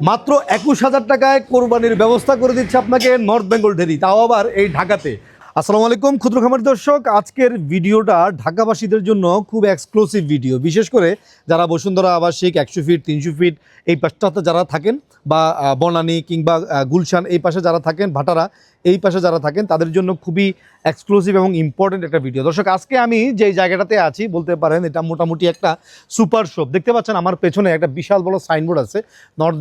মাত্র 21,000 টাকায় কোরবানির ব্যবস্থা করে দিচ্ছে আপনাকে নর্থ বেঙ্গল ডেয়ারি, তাও আবার এই ঢাকাতে। আসসালামু আলাইকুম ক্ষুদ্র খামারি দর্শক, আজকের ভিডিওটা ঢাকাবাসীদের জন্য খুব এক্সক্লুসিভ ভিডিও। বিশেষ করে যারা বসুন্ধরা আবাসিক 100 ফিট 300 ফিট এই পাশটাতে যারা থাকেন, বা বনানী কিংবা গুলশান এই পাশে যারা থাকেন, ভাটারা এই পাশে যারা থাকেন, তাদের জন্য খুবই এক্সক্লুসিভ এবং ইম্পর্টেন্ট একটা ভিডিও। দর্শক, আজকে আমি যেই জায়গাটাতে আছি বলতে পারেন এটা মোটামুটি একটা সুপার শপ। দেখতে পাচ্ছেন আমার পেছনে একটা বিশাল বড় সাইনবোর্ড আছে, নর্থ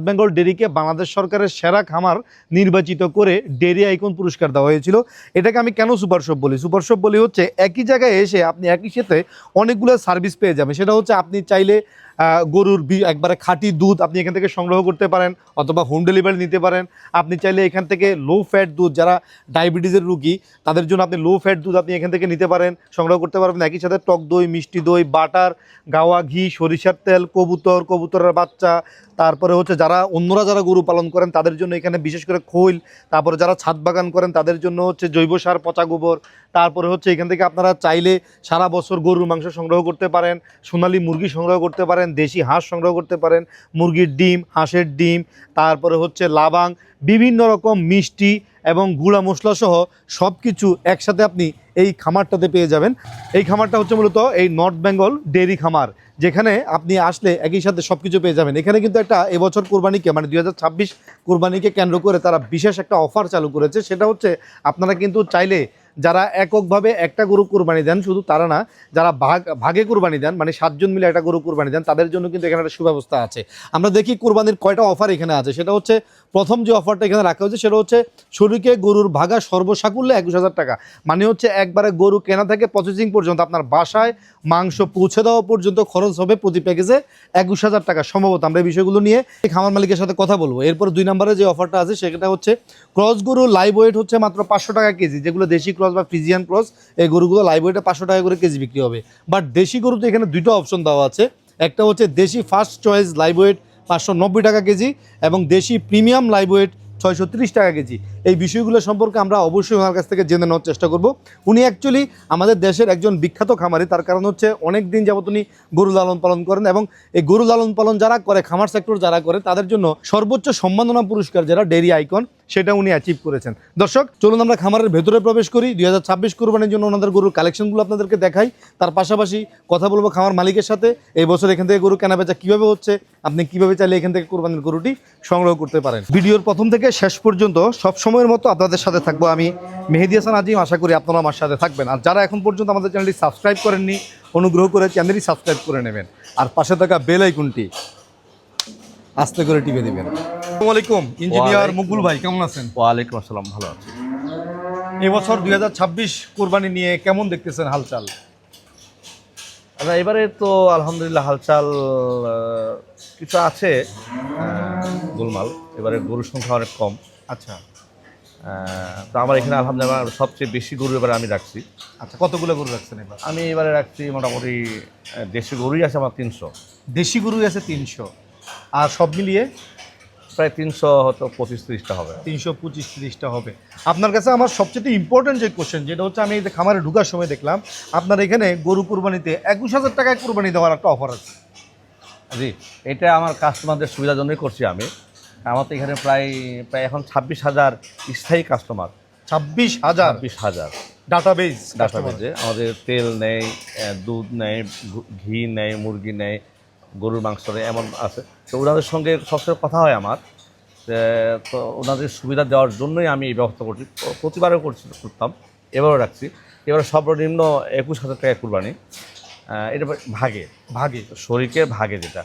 বেঙ্গল ডেয়ারিকে বাংলাদেশ সরকারের সেরা খামার নির্বাচিত করে ডেয়ারি আইকন পুরস্কার দেওয়া হয়েছিল। এটাকে আমি কেন সুপার শপ বলি? সুপার শপ বলি হচ্ছে একই জায়গায় এসে আপনি একই সাথে অনেকগুলো সার্ভিস পেয়ে যাবেন। সেটা হচ্ছে আপনি চাইলে গরুর একবারে খাঁটি দুধ আপনি এখান থেকে সংগ্রহ করতে পারেন, অথবা হোম ডেলিভারি নিতে পারেন। আপনি চাইলে এখান থেকে লো ফ্যাট দুধ, যারা ডায়াবেটিসের রুগী তাদের জন্য আপনি লো ফ্যাট দুধ আপনি এখান থেকে নিতে পারেন, সংগ্রহ করতে পারবেন। একই সাথে টক দই, মিষ্টি দই, বাটার, গাওয়া ঘি, সরিষার তেল, কবুতরের বাচ্চা, তারপরে হচ্ছে যারা অন্যরা যারা গরু পালন করেন তাদের জন্য এখানে বিশেষ করে খৈল, তারপরে যারা ছাদ বাগান করেন তাদের জন্য হচ্ছে জৈব সার, পচা গোবর। তারপরে হচ্ছে এখান থেকে আপনারা চাইলে সারা বছর গরুর মাংস সংগ্রহ করতে পারেন, সোনালী মুরগি সংগ্রহ করতে পারেন, দেশি হাঁস সংগ্রহ করতে পারেন, মুরগির ডিম, হাঁসের ডিম, তারপরে হচ্ছে লাবাং, বিভিন্ন রকম মিষ্টি এবং গুঁড়া মশলা সহ সব কিছু একসাথে আপনি এই খামারটাতে পেয়ে যাবেন। এই খামারটা হচ্ছে মূলত এই নর্থ বেঙ্গল ডেয়ারি খামার, যেখানে আপনি আসলে একই সাথে সব কিছু পেয়ে যাবেন। এখানে কিন্তু একটা এবছর কোরবানিকে মানে 2026 কোরবানিকে কেন্দ্র করে তারা বিশেষ একটা অফার চালু করেছে। সেটা হচ্ছে আপনারা কিন্তু চাইলে যারা এককভাবে একটা গরু কোরবানি দেন, শুধু তারা না, যারা ভাগে কোরবানি দেন মানে 7 জন মিলে একটা গরু কোরবানি দেন, তাদের জন্য কিন্তু এখানে একটা সুব্যবস্থা আছে। আমরা দেখি কোরবানির কয়টা অফার এখানে আছে। সেটা হচ্ছে প্রথম যে অফারটা এখানে রাখা হয়েছে সেটা হচ্ছে শরীকে গরুর ভাগা সর্বসাকুল্যে 21,000 টাকা। মানে হচ্ছে একবারে গরু কেনা থেকে প্রসেসিং পর্যন্ত আপনার বাসায় মাংস পৌঁছে দেওয়া পর্যন্ত খরচ হবে প্রতি প্যাকেজে 21,000 টাকা। সম্ভবত আমরা এই বিষয়গুলো নিয়ে খামার মালিকের সাথে কথা বলবো। এরপর 2 নম্বরে যে অফারটা আছে সেটা হচ্ছে ক্রস গরু লাইভ ওয়েট হচ্ছে মাত্র 500 টাকা কেজি। যেগুলো দেশি ক্রস বা ফ্রিজিয়ান ক্রস, এই গরুগুলো লাইভ ওয়েটে 500 টাকা করে কেজি বিক্রি হবে। বাট দেশি গরুতে এখানে 2টা অপশন দেওয়া আছে। একটা হচ্ছে দেশি ফার্স্ট চয়েস লাইভ ওয়েট 590 টাকা কেজি, এবং দেশি প্রিমিয়াম লাইভ ওয়েট 630 টাকা কেজি। এই বিষয়গুলো সম্পর্কে আমরা অবশ্যই ওনার কাছ থেকে জেনে নেওয়ার চেষ্টা করব। উনি অ্যাকচুয়ালি আমাদের দেশের একজন বিখ্যাত খামারি। তার কারণ হচ্ছে অনেক দিন যাবত উনি গরু লালন পালন করেন, এবং এই গরু লালন পালন যারা করে, খামার সেক্টর যারা করে, তাদের জন্য সর্বোচ্চ সম্মাননা পুরস্কার যেটা ডেয়ারি আইকন, সেটা উনি অ্যাচিভ করেছেন। দর্শক, চলুন আমরা খামারের ভেতরে প্রবেশ করি। 2026 কোরবানির জন্য ওনাদের গরুর কালেকশনগুলো আপনাদেরকে দেখাই। তার পাশাপাশি কথা বলবো খামার মালিকের সাথে, এই বছর এখান থেকে গরু কেনা বেচা কীভাবে হচ্ছে, আপনি কীভাবে চাইলে এখান থেকে কোরবানির গরুটি সংগ্রহ করতে পারেন। ভিডিওর প্রথম থেকে শেষ পর্যন্ত সব সময়ের মতো আপনাদের সাথে থাকবো আমি, মেহেদী হাসান আজিম। আশা করি আপনারা আমার সাথে থাকবেন। আর যারা এখন পর্যন্ত আমাদের চ্যানেলটি সাবস্ক্রাইব করেননি, অনুগ্রহ করে চ্যানেলটি সাবস্ক্রাইব করে নেবেন, আর পাশে থাকা বেল আইকনটি আস্তে করে টিপে দিবেন। আসসালামু আলাইকুম ইঞ্জিনিয়ার মুকুল ভাই, কেমন আছেন? ওয়ালাইকুম আসসালাম, ভালো আছি। এবছর 2026 কোরবানি নিয়ে কেমন দেখতেছেন হালচাল? আচ্ছা, এবারে তো আলহামদুলিল্লাহ হালচাল কিছু আছে, গোলমাল। এবারে গরুর সংখ্যা অনেক কম। আচ্ছা, তো আমার এখানে আলহামদুলিল্লাহ সবচেয়ে বেশি গরু এবারে আমি রাখছি। আচ্ছা, কতগুলো গরু রাখছেন এবার? আমি এবারে রাখছি মোটামুটি দেশি গরুই আছে আমার 300। দেশি গরু আছে 300, আর সব মিলিয়ে প্রায় 300 হয়তো 25-30টা হবে। 325-30টা হবে। আপনার কাছে আমার সবচেয়ে ইম্পর্টেন্ট যে কোশ্চেন, যেটা হচ্ছে আমি খামারে ঢোকার সময় দেখলাম আপনার এখানে গরু কুরবানিতে 21,000 টাকায় কুরবানি দেওয়ার একটা অফার আছে। জি, এটা আমার কাস্টমারদের সুবিধার জন্যই করছি আমি। আমার তো এখানে প্রায় এখন 26,000 স্থায়ী কাস্টমার। 26,000 ডাটাবেজে আমাদের তেল নেই, দুধ নেই, ঘি নেই, মুরগি নেই, গরুর মাংস নেই, এমন আছে। তো ওনাদের সঙ্গে সবসময় কথা হয় আমার, তো ওনাদের সুবিধা দেওয়ার জন্যই আমি এই ব্যবস্থা করছি। প্রতিবারও করতাম, এবারও রাখছি। এবারে সর্বনিম্ন 21,000 টাকা কুরবানি। এটা ভাগে শরীরের ভাগে, যেটা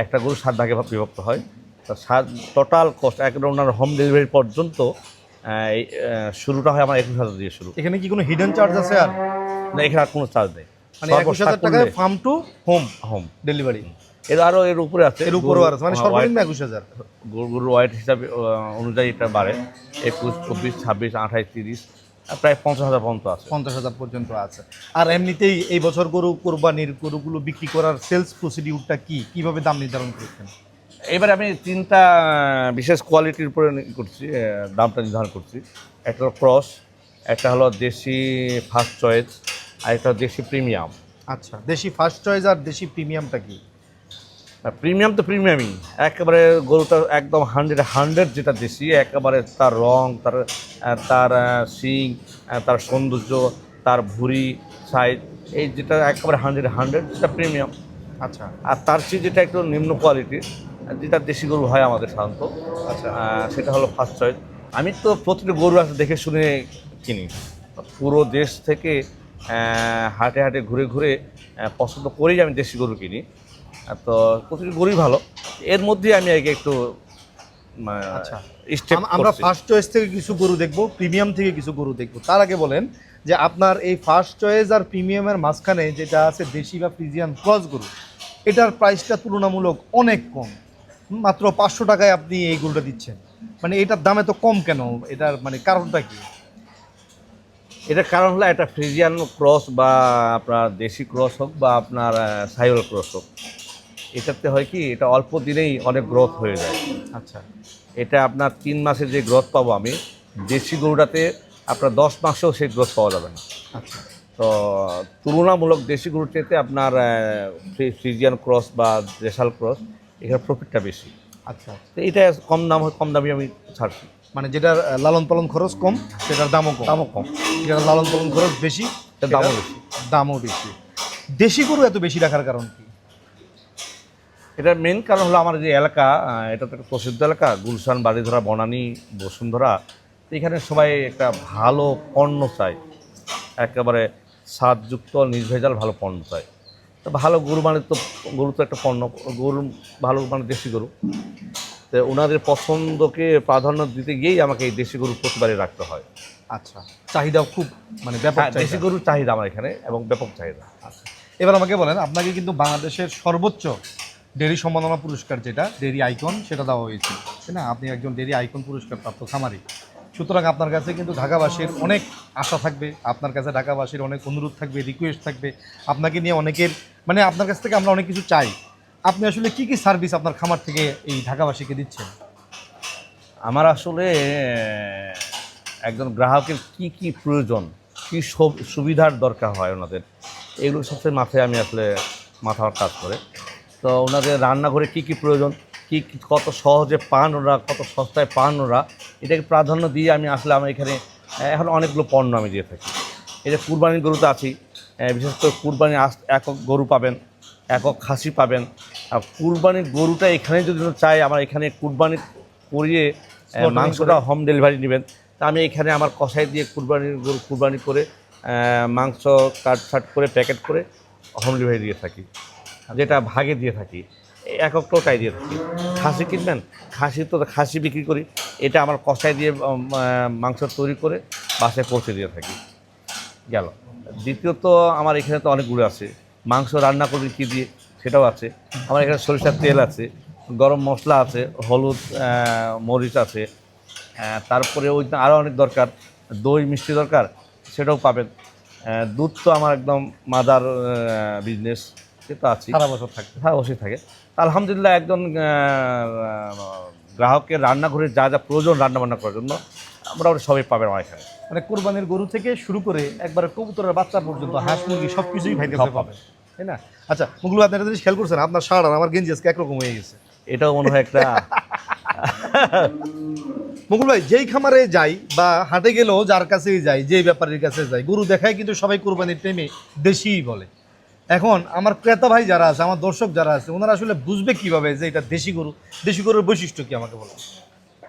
একটা গরু 7 ভাগে বিভক্ত হয়। তা 7 টোটাল কস্ট একদম ওনার হোম ডেলিভারি পর্যন্ত শুরুটা হয় আমার 21,000 দিয়ে শুরু। এখানে কি কোনো হিডেন চার্জ আছে? আর না, এখানে আর কোনো চার্জ নেই, মানে 21,000 টাকায় ফার্ম টু হোম ডেলিভারি। এর উপরে আছে, এর উপরেও আছে, মানে সর্বনিম্ন 21,000। গরুর ওয়েট হিসাবে অনুযায়ী এটা বাড়ে। 21, 24, 26, 28, 30, প্রায় 50,000 পর্যন্ত আছে। 50,000 পর্যন্ত আছে। আর এমনিতেই এই বছর কোরবানির গরুগুলো বিক্রি করার সেলস প্রসিডিউরটা কিভাবে দাম নির্ধারণ করেছেন? এবারে আমি 3টা বিশেষ কোয়ালিটির উপরে করছি, দামটা নির্ধারণ করছি। একটা হলো ক্রস, একটা হলো দেশি ফার্স্ট চয়েস, আর একটা দেশি প্রিমিয়াম। আচ্ছা, দেশি ফার্স্ট চয়েস আর দেশি প্রিমিয়ামটা কি? প্রিমিয়াম তো প্রিমিয়ামই, একেবারে গরুটা একদম 100 যেটা দেশি, একেবারে তার রং, তার তার শিং, তার সৌন্দর্য, তার ভুঁড়ি সাইজ, এই যেটা একেবারে 100 যেটা প্রিমিয়াম। আচ্ছা আর তার চেয়ে যেটা একটু নিম্ন কোয়ালিটির, যেটা দেশি গরু হয় আমাদের সাধারণত, আচ্ছা সেটা হলো ফার্স্ট চয়েস। আমি তো প্রতিটা গরু আছে দেখে শুনে কিনি, পুরো দেশ থেকে হাটে হাটে ঘুরে ঘুরে পছন্দ করেই আমি দেশি গরু কিনি। তো প্রতিটি গরুই ভালো, এর মধ্যে আমি আগে একটু আচ্ছা স্টেপ আমরা ফার্স্ট চয়েস থেকে কিছু গরু দেখবো, প্রিমিয়াম থেকে কিছু গরু দেখবো। তার আগে বলেন যে আপনার এই ফার্স্ট চয়েস আর প্রিমিয়ামের মাঝখানে যেটা আছে দেশি বা ফ্রিজিয়ান ক্রস গরু, এটার প্রাইসটা তুলনামূলক অনেক কম, মাত্র 500 টাকায় আপনি এই গরুটা দিচ্ছেন। মানে এটার দামে তো কম কেন? এটার মানে কারণটা কি? এটার কারণ হলো একটা ফ্রিজিয়ান ক্রস বা আপনার দেশি ক্রস হোক বা আপনার সাইওয়াল ক্রস হোক, এটাতে হয় কি, এটা অল্প দিনেই অনেক গ্রোথ হয়ে যায়। আচ্ছা এটা আপনার 3 মাসের যে গ্রোথ পাবো আমি, দেশি গরুটাতে আপনার 10 মাসেও সেই গ্রোথ পাওয়া যাবে না। আচ্ছা তো তুলনামূলক দেশি গরুটিতে আপনার ফ্রিজিয়ান ক্রস বা দেশাল ক্রস, এখানে প্রফিটটা বেশি। আচ্ছা তো এটা কম দাম হয়, কম দামে আমি ছাড়ছি। মানে যেটার লালন পালন খরচ কম সেটার দামও কম, দামও কম, যেটার লালন পালন খরচ বেশি এটার দামও বেশি। দামও বেশি। দেশি গরু এত বেশি রাখার কারণ কি? এটার মেন কারণ হলো আমার যে এলাকা, এটা তো একটা প্রসিদ্ধ এলাকা, গুলশান, বাড়িধরা, বনানী, বসুন্ধরা। তো এখানে সবাই একটা ভালো পণ্য চায়, একেবারে স্বাদযুক্ত নির্ভেজাল ভালো পণ্য চায়। তো ভালো গরু মানে তো, গরু তো একটা পণ্য, গরু ভালো মানে দেশি গরু। তো ওনাদের পছন্দকে প্রাধান্য দিতে গিয়েই আমাকে এই দেশি গরু প্রতিবারই রাখতে হয়। আচ্ছা, চাহিদা খুব মানে ব্যাপক হ্যাঁ, দেশি চাহিদা। গরুর চাহিদা আমার এখানে এবং ব্যাপক চাহিদা। আচ্ছা, এবার আমাকে বলেন, আপনাকে কিন্তু বাংলাদেশের সর্বোচ্চ ডেয়ারি সম্মাননা পুরস্কার, যেটা ডেয়ারি আইকন, সেটা দেওয়া হয়েছে, তাই না? আপনি একজন ডেয়ারি আইকন পুরস্কার প্রাপ্ত খামারি, সুতরাং আপনার কাছে কিন্তু ঢাকাবাসীর অনেক আশা থাকবে, আপনার কাছে ঢাকাবাসীর অনেক অনুরোধ থাকবে, রিকোয়েস্ট থাকবে আপনাকে নিয়ে। অনেকের মানে আপনার কাছ থেকে আমরা অনেক কিছু চাই। আপনি আসলে কি কি সার্ভিস আপনার খামার থেকে এই ঢাকাবাসীকে দিচ্ছেন? আমার আসলে একজন গ্রাহকের কি কি প্রয়োজন, কি সুবিধার দরকার হয় ওনাদের, এগুলো সবচেয়ে মাথায় আমি আসলে মাথা কাজ করে। তো ওনাদের রান্নাঘরে কি কি প্রয়োজন, কত সহজে পান ওরা, কত সস্তায় পান ওরা, এটাকে প্রাধান্য দিয়ে আমি আসলে আমার এখানে এখন অনেকগুলো পণ্য আমি দিয়ে থাকি। এটা কুরবানির গরুতে আছি, বিশেষ করে কুরবানি একক গরু পাবেন, একক খাসি পাবেন। আর কুরবানির গরুটা এখানে যদি চাই, আমার এখানে কুরবানি করিয়ে মাংসটা হোম ডেলিভারি নেবেন, তা আমি এখানে আমার কষাই দিয়ে কুরবানির গরু কুরবানি করে মাংস কাট করে প্যাকেট করে হোম ডেলিভারি দিয়ে থাকি, যেটা ভাগে দিয়ে থাকি, একক টোটাই দিয়ে থাকি। খাসি কিনবেন, খাসি বিক্রি করি, এটা আমার কষাই দিয়ে মাংস তৈরি করে বাসায় পৌঁছে দিয়ে থাকি। গেল। দ্বিতীয়ত আমার এখানে তো অনেকগুলো আছে, মাংস রান্না করি কী দিয়ে সেটাও আছে। আমার এখানে সরিষার তেল আছে, গরম মশলা আছে, হলুদ, মরিচ আছে, তারপরে ওই আরও অনেক দরকার, দই মিষ্টি দরকার, সেটাও পাবেন। দুধ তো আমার একদম মাদার বিজনেস, সেটা আছে, সারা বছর থাকবে। হ্যাঁ অবশ্যই থাকে। আলহামদুলিল্লাহ, একজন গ্রাহকের রান্নাঘরে যা যা প্রয়োজন রান্নাবান্না করার জন্য মোটামুটি সবই পাবেন আমার এখানে। মানে কোরবানির গরু থেকে শুরু করে একবারে কবুতরের বাচ্চা পর্যন্ত, হাঁস মুরগি সব কিছুই ভাইদের কাছে পাবেন, তাই না? আচ্ছা মুগুল, আপনি একটা জিনিস খেয়াল করছেন, আপনার শার্ট আর আমার গেঞ্জি আজকে একরকম হয়ে গেছে। এটাও মনে হয় একটা মুকুল ভাই, যেই খামারে যাই বা হাটে গেলেও যার কাছেই যাই, যেই ব্যাপারীর কাছে যাই, গরু দেখায় কিন্তু সবাই কোরবানির টাইমে দেশিই বলে। এখন আমার ক্রেতা ভাই যারা আছে, আমার দর্শক যারা আছে, ওনারা আসলে বুঝবে কিভাবে যে এটা দেশি গরু? দেশি গরুর বৈশিষ্ট্য কি আমাকে বলো।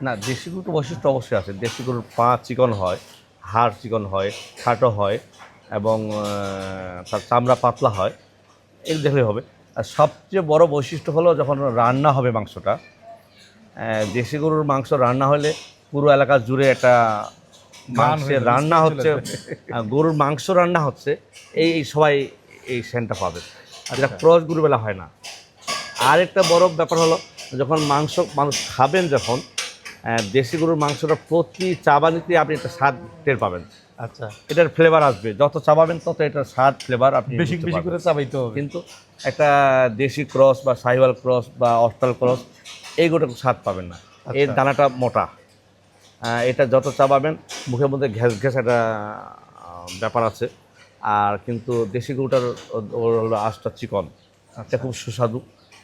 না, দেশি গরুর বৈশিষ্ট্য অবশ্যই আছে। দেশি গরুর পা চিকন হয়, হাড় চিকন হয়, খাটো হয় এবং তার চামড়া পাতলা হয়, এই দেখলেই হবে। আর সবচেয়ে বড় বৈশিষ্ট্য হলো যখন রান্না হবে মাংসটা, দেশি গরুর মাংস রান্না হলে পুরো এলাকা জুড়ে একটা মাংসের রান্না হচ্ছে, গরুর মাংস রান্না হচ্ছে, এই সবাই এই সেন্টটা পাবে, যেটা ক্রস গরু বেলা হয় না। আর একটা বড় ব্যাপার হলো, যখন মানুষ খাবেন, যখন দেশি গরুর মাংসটা প্রতি চাবানিতে আপনি একটা স্বাদ টের পাবেন। আচ্টা, এটার ফ্লেভার আসবে, যত চাবাবেন তত এটার স্বাদ ফ্লেভার আপনি বেশি বেশি করে চাবাইতে হবে। কিন্তু একটা দেশি ক্রস বা সাহিওয়াল ক্রস বা অস্ট্রাল ক্রস, এইগুলো স্বাদ পাবেন না। এর দানাটা মোটা, এটা যত চাবাবেন মুখের মধ্যে ঘ্যাস ঘ্যাস একটা ব্যাপার আছে। আর কিন্তু দেশি গরুটার হলো আঁশটা চিকন, এটা খুব সুস্বাদু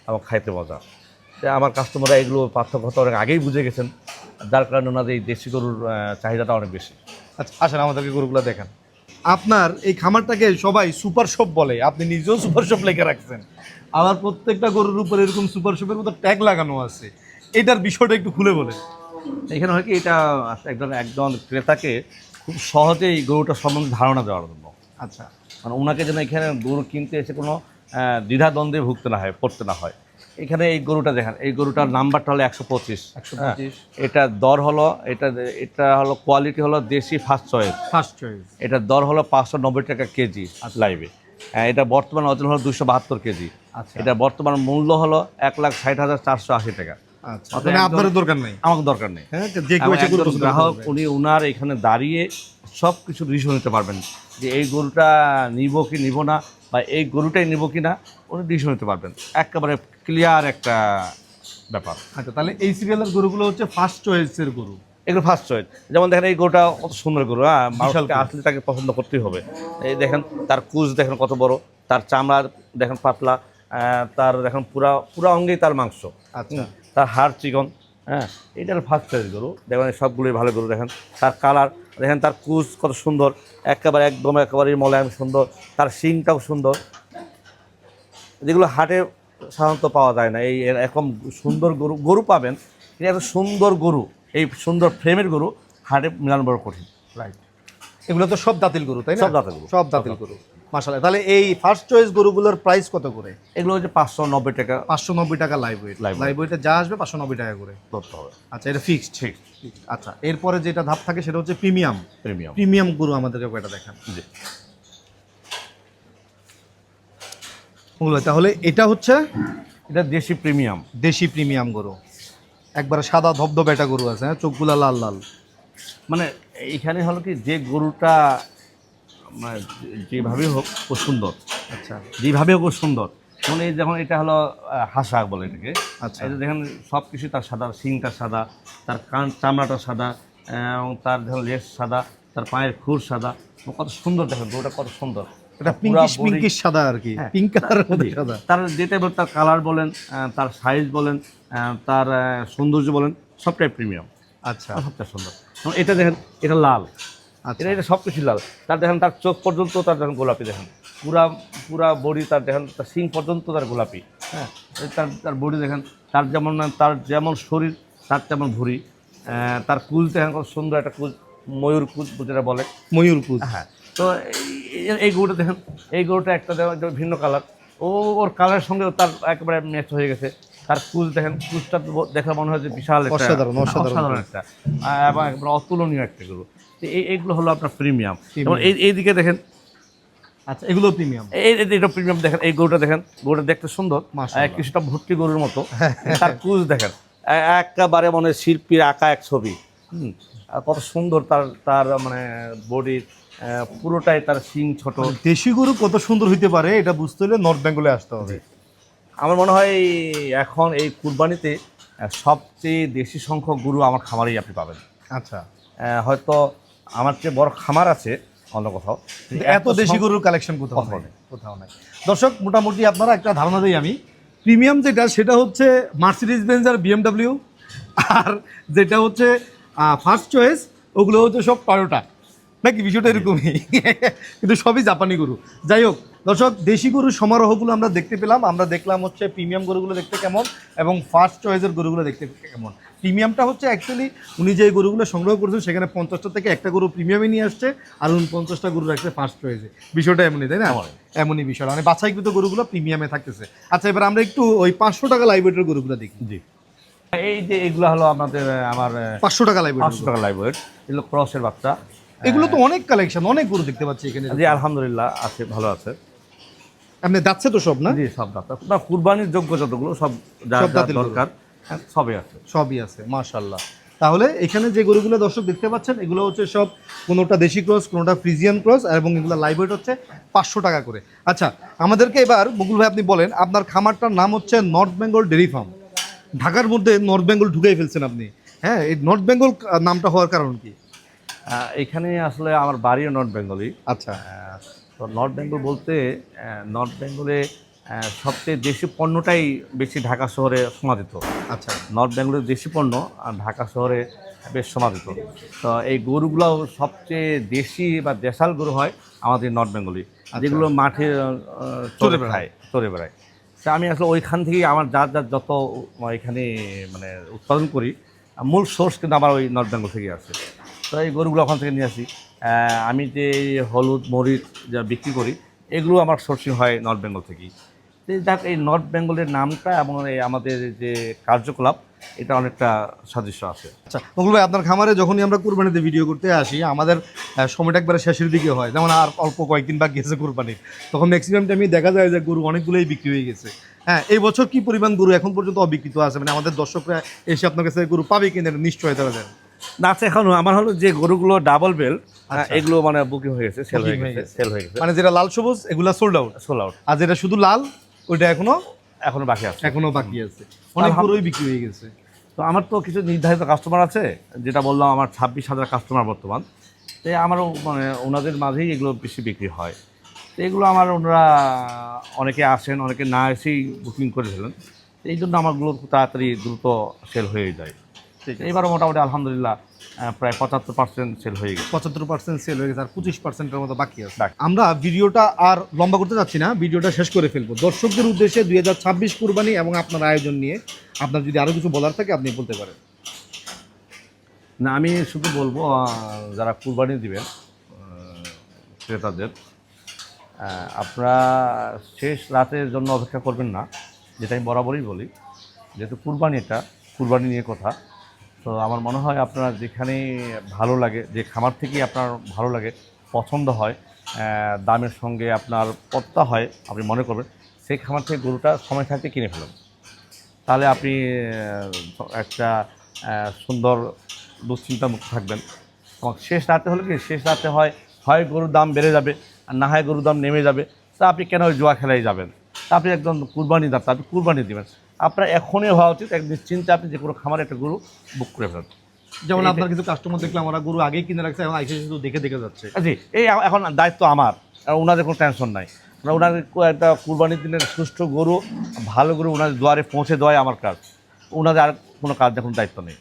এবং খাইতে মজা। আমার কাস্টমাররা এগুলো পার্থক্য অনেক আগেই বুঝে গেছেন, যার কারণে ওনাদের এই দেশি গরুর চাহিদাটা অনেক বেশি। আচ্ছা আসেন আমাদেরকে গরুগুলো দেখান। আপনার এই খামারটাকে সবাই সুপার শপ বলে, আপনি নিজেও সুপার শপ লেখা রাখছেন, আবার প্রত্যেকটা গরুর উপরে এরকম সুপার শপের মতো ট্যাগ লাগানো আছে, এটার বিষয়টা একটু খুলে বলেন। এখানে হয় কি, এটা একজন ক্রেতাকে খুব সহজেই গরুটা সম্বন্ধে ধারণা দেওয়ার জন্য। আচ্ছা মানে ওনাকে যেন এখানে গরু কিনতে এসে কোনো দ্বিধাদ্বন্দ্বে ভুগতে না হয়, পড়তে না হয়। এখানে এই গরুটা দেখেন, এই গরুটার নাম্বারটা হলো 125। 125। এটা দর হলো, এটা হলো কোয়ালিটি হলো দেশি ফার্স্ট চয়েস। First choice. এটার দর হলো 590 টাকা কেজি লাইভে। এটা বর্তমান ওজন হলো 272 কেজি। আচ্ছা এটা বর্তমান মূল্য হলো 1,60,480 টাকা। আচ্ছা মানে আপনার দরকার নেই, আমাকে দরকার নেই। হ্যাঁ যে কেউ এসে গরু পছন্দ গ্রাহক করবে। উনি ওনার এখানে দাঁড়িয়ে সব কিছু ডিসিশন নিতে পারবেন, যে এই গরুটা নিব কি নিব না, বা এই গরুটাই নিব কি না, উনি ডিসিশন নিতে পারবেন। একেবারে ক্লিয়ার একটা ব্যাপার। আচ্ছা তাহলে এই সিরিয়ালের গরুগুলো হচ্ছে ফার্স্ট চয়েসের গরু। এগুলো ফার্স্ট চয়েস। যেমন দেখেন এই গরুটা কত সুন্দর গরু, হ্যাঁ, মানুষকে গরু। আসলে তাকে পছন্দ করতেই হবে। এই দেখেন তার কুচ দেখেন কত বড়, তার চামড়া দেখেন পাতলা, তার দেখেন পুরা পুরা অঙ্গেই তার মাংস। আচ্ছা তার হাড় চিকন, হ্যাঁ, এটা ফার্স্ট চয়েস গরু। দেখেন সবগুলোই ভালো গরু। দেখেন তার কালার, দেখেন তার কুচ কত সুন্দর, একেবারেই মলায়াম সুন্দর, তার শিংটাও সুন্দর, যেগুলো হাটে সাধারণত পাওয়া যায় না। এই এরকম সুন্দর গরু পাবেন, এটা এত সুন্দর গরু, এই সুন্দর ফ্রেমের গরু হাটে মিলানো বড় কঠিন। রাইট। এগুলো তো সব দাঁতিল গরু তাই না? সব দাঁতের গরু। সব দাঁতিল গরু মাশাআল্লাহ। তাহলে এই ফার্স্ট চয়েস গরুগুলোর প্রাইস কত করে? এগুলো হচ্ছে 590 টাকা 590 টাকা live weight. Live weight। Live ওয়েটে যা আসবে 590 টাকা করে ধরতে হবে। আচ্ছা এটা ফিক্সড। ঠিক, আচ্ছা এরপরে যেটা ধাপ থাকে সেটা হচ্ছে প্রিমিয়াম। প্রিমিয়াম। প্রিমিয়াম গরু আমাদেরকে কয়টা দেখান। জি। ওগুলো তাহলে এটা হচ্ছে এটা দেশি প্রিমিয়াম। দেশি প্রিমিয়াম গরু, একবারে সাদা ধবধবে একটা গরু আছে, হ্যাঁ, চোখগুলা লাল লাল। মানে এইখানে হলো কি, যে গরুটা মানে যেভাবেই হোক ও সুন্দর, আচ্ছা যেভাবে হোক ও সুন্দর। যেমন এই যখন এটা হলো হাসা বলে এটাকে। আচ্ছা। এটা দেখেন সব কিছু তার সাদা, শিংটা সাদা, তার কান চামড়াটা সাদা, এবং তার দেখেন লেজ সাদা, তার পায়ের খুর সাদা। কত সুন্দর দেখেন গরুটা, কত সুন্দর। এটা পুরা পিঙ্কিশ body- পিঙ্কিশ সাদা আর কি, হ্যাঁ। পিঙ্ক কালারের মধ্যে জি। সাদা। তার যেটা বলেন, তার কালার বলেন, তার সাইজ বলেন, তার সৌন্দর্য বলেন, সবটাই প্রিমিয়াম, আচ্ছা সবটা সুন্দর। এবং এটা দেখেন, এটা লাল, আচ্ছা এটা সব কিছু লাল। তার দেখেন তার চোখ পর্যন্ত তার দেখেন গোলাপি, দেখেন পুরা পুরা বডি তার, দেখেন তার শিং পর্যন্ত তার গোলাপি। হ্যাঁ, তার বডি দেখেন, তার যেমন শরীর তার তেমন ভুঁড়ি। তার কুচ দেখেন কত সুন্দর একটা কুচ, ময়ূর কুচ যেটা বলে। ময়ূর কুচ। হ্যাঁ, তো এই গরুটা দেখেন, এই গরুটা একটা ভিন্ন কালার, ওর কালারের সঙ্গে তার একেবারে ম্যাচ হয়ে গেছে। তার কুচ দেখেন, কুচটা দেখে মনে হয় যে বিশাল একটা, অসাধারণ, অসাধারণ অসাধারণ একটা, এবং একবার অতুলনীয় একটা গরু। তো এইগুলো হলো আপনার প্রিমিয়াম। এবং এইদিকে দেখেন, আচ্ছা এগুলো প্রিমিয়াম। এটা প্রিমিয়াম। দেখেন এই গরুটা দেখেন, গরুটা দেখতে সুন্দর, মাশাআল্লাহ। কিছুটা ভর্তি গরুর মতো। তার কুচ দেখেন, একেবারে মানে শিল্পীর আঁকা এক ছবি। আর কত সুন্দর তার মানে বডি, পুরোটাই তার শিং ছোট। দেশি গরু কত সুন্দর হইতে পারে এটা বুঝতে হলে নর্থ বেঙ্গলে আসতে হবে। আমার মনে হয় এখন এই কুরবানিতে সবচেয়ে দেশি সংখ্যক গরু আমার খামারেই আপনি পাবেন। আচ্ছা হয়তো আমার চেয়ে বড় খামার আছে অন্য কোথাও, কিন্তু এত দেশি গরুর কালেকশন কোথাও নেই, কোথাও নাই। দর্শক মোটামুটি আপনারা একটা ধারণা দিই আমি, প্রিমিয়াম যেটা সেটা হচ্ছে মার্সিডিজ বেঞ্জ আর বিএমডব্লিউ, আর যেটা হচ্ছে ফার্স্ট চয়েস ওগুলো হচ্ছে সব টয়োটা, নাকি বিষয়টা এরকমই? কিন্তু সবই জাপানি গরু। যাই হোক দর্শক, দেশি গরুর সমারোহগুলো আমরা দেখতে পেলাম। আমরা দেখলাম হচ্ছে প্রিমিয়াম গরুগুলো দেখতে কেমন এবং ফার্স্ট চয়েসের গরুগুলো দেখতে কেমন। প্রিমিয়ামটা হচ্ছে অ্যাকচুয়ালি উনি যে গরুগুলো সংগ্রহ করেছেন সেখানে 50টা থেকে একটা গরু প্রিমিয়ামে নিয়ে আসছে, আর 49টা গরু রাখছে ফার্স্ট চয়েসে। বিষয়টা এমনই তাই না? এমনই বিষয়, মানে বাছাইকৃত গরুগুলো প্রিমিয়ামে থাকতেছে। আচ্ছা এবার আমরা একটু ওই 500 টাকা লাইভ ওয়েটের গরুগুলো দেখি। জি, এই যে এগুলো হলো আমার 500 টাকা লাইভ ওয়েট, 500 টাকা লাইভ ওয়েট। এগুলো ক্রসের বাচ্চা। এগুলো তো অনেক কালেকশন, অনেক গরু দেখতে পাচ্ছি এখানে। জি আলহামদুলিল্লাহ আছে, ভালো আছে। আপনি যাচ্ছে তো সব না? জি সব দাঁতা, না কুরবানির যোগ্য যতগুলো সব যা সব যা দাঁতের গরু। দরকার সবই আছে। সবই আছে মাশাআল্লাহ। তাহলে এখানে যে গরুগুলো দর্শক দেখতে পাচ্ছেন এগুলো হচ্ছে সব, কোনোটা দেশি ক্রস, কোনোটা ফ্রিজিয়ান ক্রস, এবং এগুলো লাইভ ওয়েট হচ্ছে 500 টাকা করে। আচ্ছা আমাদেরকে এবার মুকুল ভাই আপনি বলেন, আপনার খামারটার নাম হচ্ছে নর্থ বেঙ্গল ডেয়ারি ফার্ম। ঢাকার মধ্যে নর্থ বেঙ্গল ঢুকাই ফেলছেন আপনি। হ্যাঁ, এই নর্থ বেঙ্গল নামটা হওয়ার কারণ কি? এখানে আসলে আমার বাড়িও নর্থ বেঙ্গলই। আচ্ছা তো নর্থ বেঙ্গল বলতে নর্থ বেঙ্গলে সবচেয়ে দেশি পণ্যটাই বেশি ঢাকা শহরে সমাদিত। আচ্ছা, নর্থ বেঙ্গলের দেশি পণ্য আর ঢাকা শহরে বেশ সমাদিত। তো এই গরুগুলো সবচেয়ে দেশি বা দেশাল গরু হয় আমাদের নর্থ বেঙ্গলি, যেগুলো মাঠে চড়ে বেড়ায়। তা আমি আসলে ওইখান থেকেই আমার যত এখানে মানে উৎপাদন করি, মূল সোর্স কিন্তু আমার ওই নর্থ বেঙ্গল থেকে আসে। তো এই গরুগুলো ওখান থেকে নিয়ে আসি। আমি যে হলুদ মরিচ যা বিক্রি করি, এগুলো আমার সোর্সিং হয় নর্থ বেঙ্গল থেকেই। যাক, এই নর্থ বেঙ্গলের নামটা এবং এই আমাদের যে কার্যকলাপ, এটা অনেকটা সাদৃশ্য আছে। আচ্ছা মঙ্গল ভাই, আপনার খামারে যখনই আমরা কুরবানিতে ভিডিও করতে আসি, আমাদের সময়টা একবারে শেষের দিকে হয়, যেমন আর অল্প কয়েকদিন বাকি আছে কুরবানির, তখন ম্যাক্সিমাম টাইমই দেখা যায় যে গরু অনেকগুলোই বিক্রি হয়ে গেছে। হ্যাঁ, এই বছর কি পরিমাণ গরু এখন পর্যন্ত অবিকৃত আছে, মানে আমাদের দর্শকরা এসে আপনার কাছে গরু পাবে কিনা নিশ্চয়তা দেন? না আছে এখনো। আমার হলো যে গরুগুলো ডাবল বেল, আচ্ছা। এগুলো মানে বুকিং হয়ে গেছে, সেল হয়ে গেছে। মানে যেটা লাল সবুজ এগুলা সোল্ড আউট, আর যেটা শুধু লাল ওইটা এখনো বাকি আছে। আছে, অনেক গরুই বিক্রি হয়ে গেছে। তো আমার তো কিছু নির্ধারিত কাস্টমার আছে, যেটা বললাম আমার 26,000 কাস্টমার বর্তমান। তো আমারও মানে ওনাদের মাঝেই এগুলো বেশি বিক্রি হয়। তো এগুলো আমার ওনারা অনেকে আসেন, অনেকে না এসেই বুকিং করে ফেলেন। এই জন্য আমারগুলো খুব তাড়াতাড়ি দ্রুত সেল হয়ে যায়। এবারও মোটামুটি আলহামদুলিল্লাহ প্রায় 75% সেল হয়ে গেছে। 75% সেল হয়ে গেছে, আর 25%-এর মতো বাকি আছে। আমরা ভিডিওটা আর লম্বা করতে যাচ্ছি না, ভিডিওটা শেষ করে ফেলবো। দর্শকদের উদ্দেশ্যে 2026 কুরবানি এবং আপনার আয়োজন নিয়ে আপনার যদি আরও কিছু বলার থাকে আপনি বলতে পারেন। না, আমি শুধু বলবো যারা কুরবানি দিবেন ক্রেতাদের, আপনারা শেষ রাতের জন্য অপেক্ষা করবেন না, যেটা আমি বরাবরই বলি। যেহেতু কুরবানি নিয়ে কথা, তো আমার মনে হয় আপনারা যেখানে ভালো লাগে, যে খামার থেকেই আপনার ভালো লাগে, পছন্দ হয়, দামের সঙ্গে আপনার পত্তা হয়, আপনি মনে করবেন, সেই খামার থেকে গরুটা সময় থাকতে কিনে ফেলুন। তাহলে আপনি একটা সুন্দর দুশ্চিন্তামুক্ত থাকবেন। এবং শেষ রাতে হলে কি, শেষ রাতে হয় গরুর দাম বেড়ে যাবে, আর না হয় গরুর দাম নেমে যাবে। তা আপনি কেন ওই জুয়া খেলায় যাবেন? তা আপনি একদম কুরবানিদাতা, আপনি কুরবানি দেবেন। আপনার এখনই হওয়া উচিত এক নিশ্চিন্তে আপনি যে কোনো খামারে একটা গরু বুক করে ফেলেন। যেমন আপনার কিছু কাস্টমার দেখলাম ওরা গরু আগেই কিনে রাখছে, এখন আইসে শুধু দেখে যাচ্ছে। জি, এই এখন দায়িত্ব আমার, আর ওনাদের কোনো টেনশন নাই। ওনাদের একটা কুরবানির দিনের সুষ্ঠু গরু, ভালো গরু ওনাদের দুয়ারে পৌঁছে দেওয়াই আমার কাজ। ওনাদের আর কোনো কাজ এখন দায়িত্ব নেই।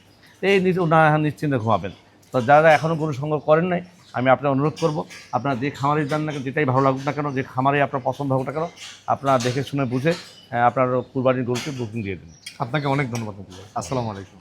এই ওনারা নিশ্চিন্তে ঘুমাবেন। তো যারা এখনও গরু সংগ্রহ করেন নাই, আমি আপনার অনুরোধ করব, আপনারা যে খামারে যান না, যেটাই ভালো লাগুক না কেন, যে খামারে আপনার পছন্দ হোক না কেন, আপনারা দেখে শুনে বুঝে আপনার কুরবানির গরুকে বুকিং দিয়ে দিন। আপনাকে অনেক ধন্যবাদ। আসসালামু আলাইকুম।